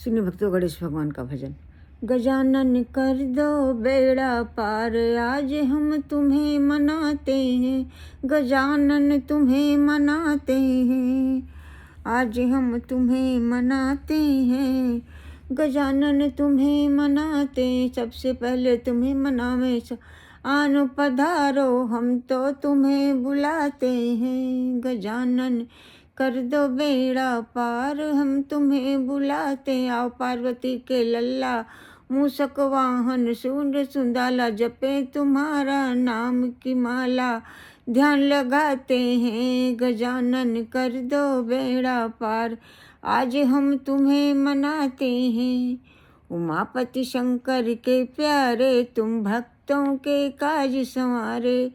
सुनिए भक्तों, गणेश भगवान का भजन। गजानन कर दो बेड़ा पार, आज हम तुम्हें मनाते हैं। गजानन तुम्हें मनाते हैं, आज हम तुम्हें मनाते हैं। गजानन तुम्हें मनाते, सबसे पहले तुम्हें मनावे। आनो पधारो, हम तो तुम्हें बुलाते हैं। गजानन कर दो बेड़ा पार, हम तुम्हें बुलाते। आओ पार्वती के लल्ला, मूषक वाहन सूंड सुंदाला, जपे तुम्हारा नाम की माला। ध्यान लगाते हैं, गजानन कर दो बेड़ा पार, आज हम तुम्हें मनाते हैं। उमापति शंकर के प्यारे, तुम भक्तों के काज संवारे।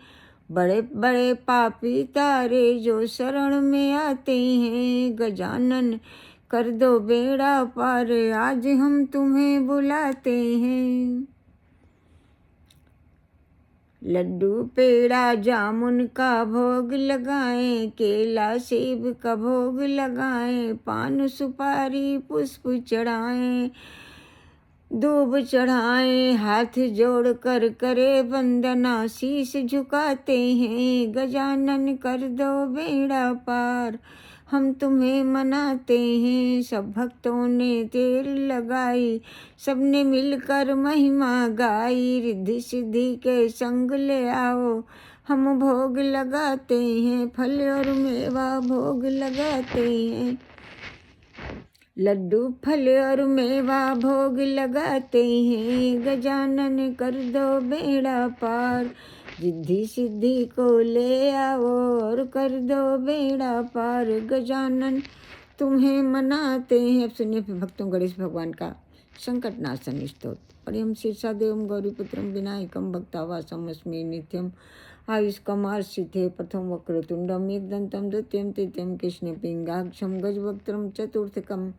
बड़े बड़े पापी तारे, जो शरण में आते हैं। गजानन कर दो बेड़ा पार, आज हम तुम्हें बुलाते हैं। लड्डू पेड़ा जामुन का भोग लगाएं, केला सेब का भोग लगाएं। पान सुपारी पुष्प चढ़ाएं, दूब चढ़ाएं। हाथ जोड़ कर करे वंदना, शीश झुकाते हैं। गजानन कर दो बेड़ा पार, हम तुम्हें मनाते हैं। सब भक्तों ने देर लगाई, सबने मिलकर महिमा गाई। रिद्धि सिद्धि के संग ले आओ, हम भोग लगाते हैं। फल और मेवा भोग लगाते हैं। लड्डू फल और मेवा भोग लगाते हैं। गजानन कर दो बेड़ा पार, रिद्धि सिद्धि को ले आओ और कर दो बेड़ा पार। गजानन तुम्हें मनाते हैं। अब सुनिए भक्तों गणेश भगवान का संकट नाशन स्तोत्र। परियम शीर्षादेवम गौरीपुत्रम विनायकम भक्तावासम अस्मि नित्यम। आयुष्कमार सिद्धे प्रथम वक्रतुंडम एकदंतम द्वितीयम तृतीयम कृष्ण पिंगाक्षम गजवक्त्रम चतुर्थकम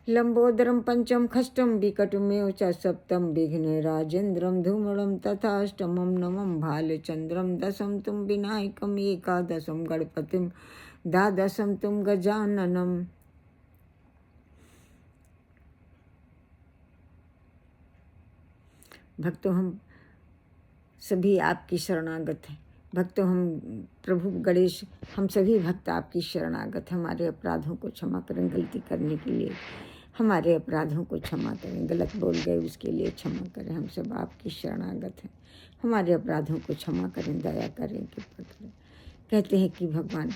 लंबोदरम पंचम खष्टम विकटमेव च सप्तम विघ्न राजेन्द्रम धूमड़म तथाष्टमम नवम भालचंद्रम दशम तुम विनायकम एकादशम गणपतिम द्वादशम तुम गजाननम। भक्तों, हम सभी आपकी शरणागत हैं। भक्तों, हम प्रभु गणेश, हम सभी भक्त आपकी शरणागत। हमारे अपराधों को क्षमा करें। गलती करने के लिए हमारे अपराधों को क्षमा करें। गलत बोल गए उसके लिए क्षमा करें। हम सब आपकी शरणागत हैं। हमारे अपराधों को क्षमा करें, दया करें, कृपा करें। कहते हैं कि भगवान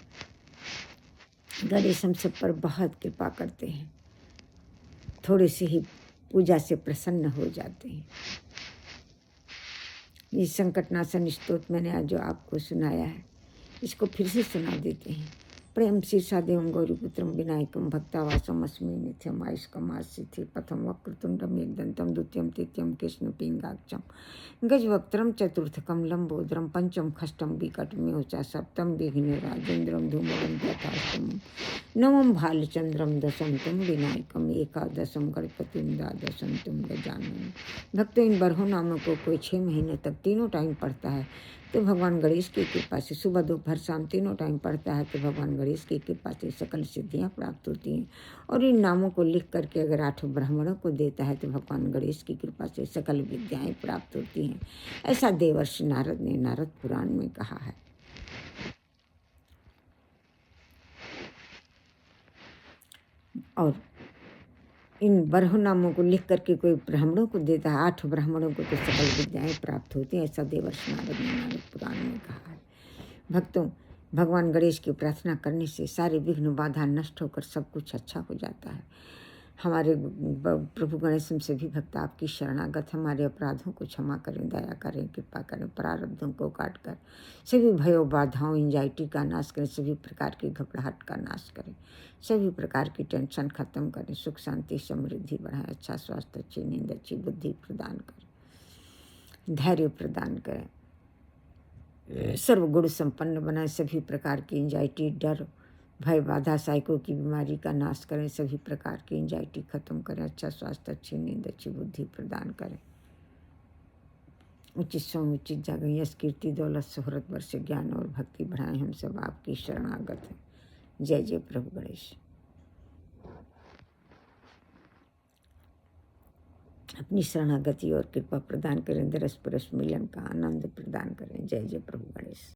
गणेश हम सब पर बहुत कृपा करते हैं। थोड़े से ही पूजा से प्रसन्न हो जाते हैं। ये संकटनाशन स्तोत्र मैंने आज जो आपको सुनाया है, इसको फिर से सुना देते हैं। प्रेम शीर्षादेवम गौरीपुत्रम विनायकम भक्तावासम अस्मि नित्यम। आयुष्कमार सिद्धि प्रथम वक्रतुंडम एकदंतम द्वितीयम तृतीयम कृष्ण पिंगाक्षम गजवक्त्रम चतुर्थकम लंबोदरम पंचम खष्टम विकटमेव च सप्तम विघ्न राजेन्द्रम धूमड़म तथाष्टमम नवम भालचंद्रम दशम तुम विनायकम एकादशम गणपतिम द्वादशम तुम गजानन। भक्तों, इन बरहों नामों को कोई 6 महीने तक तीनों टाइम पढ़ता है तो भगवान गणेश की कृपा से, सुबह दोपहर शाम तीनों टाइम पढ़ता है तो भगवान गणेश की कृपा से सकल सिद्धियां प्राप्त होती हैं। और इन नामों को लिख करके अगर 8 ब्राह्मणों को देता है तो भगवान गणेश की कृपा से सकल विद्याएं प्राप्त होती हैं। ऐसा देवर्षि नारद ने नारद पुराण में कहा है। और इन बरह नामों को लिख करके कोई ब्राह्मणों को देता है, 8 ब्राह्मणों को तो सकल विद्याएं प्राप्त होती हैं। ऐसा देवर्षि नारद ने नारद पुराण में कहा है। भक्तों, भगवान गणेश की प्रार्थना करने से सारे विघ्न बाधा नष्ट होकर सब कुछ अच्छा हो जाता है। हमारे प्रभु गणेश हम सभी भक्त आपकी शरणागत। हमारे अपराधों को क्षमा करें, दया करें, कृपा करें। प्रारब्धों को काट कर सभी भयों बाधाओं एंजाइटी का नाश करें। सभी प्रकार की घबराहट का नाश करें। सभी प्रकार की टेंशन खत्म करें। सुख शांति समृद्धि बढ़ाएं। अच्छा स्वास्थ्य, अच्छी नींद, अच्छी बुद्धि प्रदान करें। धैर्य प्रदान करें। सर्वगुण संपन्न बनाएं। सभी प्रकार की एंजाइटी, डर, भय, बाधा, साइको की बीमारी का नाश करें। सभी प्रकार की एंजाइटी खत्म करें। अच्छा स्वास्थ्य, अच्छी नींद, अच्छी बुद्धि प्रदान करें। उचित सोम, उचित जागरण, यश, कीर्ति, दौलत, शोहरत, वर्ष, ज्ञान और भक्ति बढ़ाएं। हम सब आपकी शरणागत हैं। जय जय प्रभु गणेश। अपनी शरणागति और कृपा प्रदान करें, दरस परस मिलन का आनंद प्रदान करें। जय जय प्रभु गणेश।